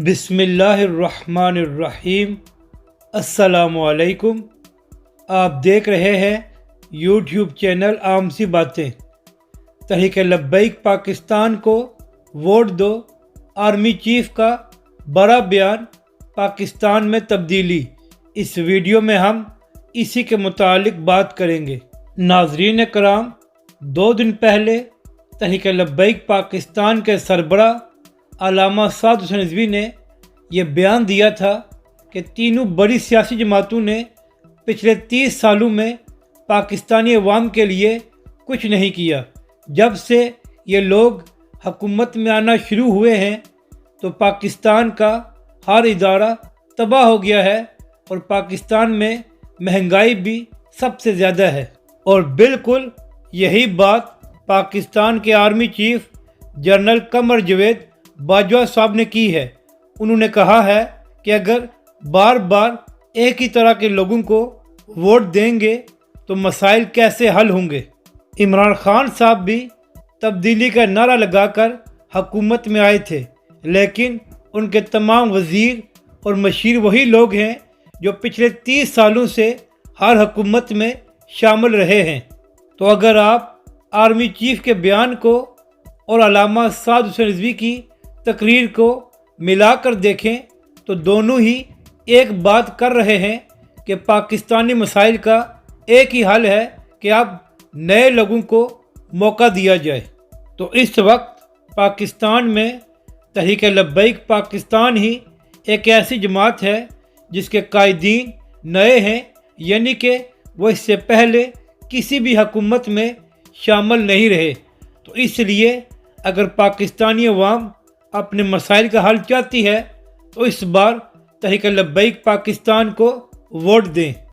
بسم اللہ الرحمن الرحیم۔ السلام علیکم۔ آپ دیکھ رہے ہیں یوٹیوب چینل عام سی باتیں۔ تحریک لبیک پاکستان کو ووٹ دو، آرمی چیف کا بڑا بیان، پاکستان میں تبدیلی۔ اس ویڈیو میں ہم اسی کے متعلق بات کریں گے۔ ناظرین کرام، 2 دن پہلے تحریک لبیک پاکستان کے سربراہ علامہ سعد حسین رضوی نے یہ بیان دیا تھا کہ تینوں بڑی سیاسی جماعتوں نے پچھلے 30 سالوں میں پاکستانی عوام کے لیے کچھ نہیں کیا۔ جب سے یہ لوگ حکومت میں آنا شروع ہوئے ہیں تو پاکستان کا ہر ادارہ تباہ ہو گیا ہے اور پاکستان میں مہنگائی بھی سب سے زیادہ ہے۔ اور بالکل یہی بات پاکستان کے army chief general Qamar Javed Bajwa صاحب نے کی ہے۔ انہوں نے کہا ہے کہ اگر بار بار ایک ہی طرح کے لوگوں کو ووٹ دیں گے تو مسائل کیسے حل ہوں گے۔ عمران خان صاحب بھی تبدیلی کا نعرہ لگا کر حکومت میں آئے تھے، لیکن ان کے تمام وزیر اور مشیر وہی لوگ ہیں جو پچھلے 30 سالوں سے ہر حکومت میں شامل رہے ہیں۔ تو اگر آپ آرمی چیف کے بیان کو اور علامہ سعد حسین رضوی کی تقریر کو ملا کر دیکھیں تو دونوں ہی ایک بات کر رہے ہیں کہ پاکستانی مسائل کا ایک ہی حل ہے کہ اب نئے لوگوں کو موقع دیا جائے۔ تو اس وقت پاکستان میں تحریک لبیک پاکستان ہی ایک ایسی جماعت ہے جس کے قائدین نئے ہیں، یعنی کہ وہ اس سے پہلے کسی بھی حکومت میں شامل نہیں رہے۔ تو اس لیے اگر پاکستانی عوام اپنے مسائل کا حل چاہتی ہے تو اس بار تحریک لبیک پاکستان کو ووٹ دیں۔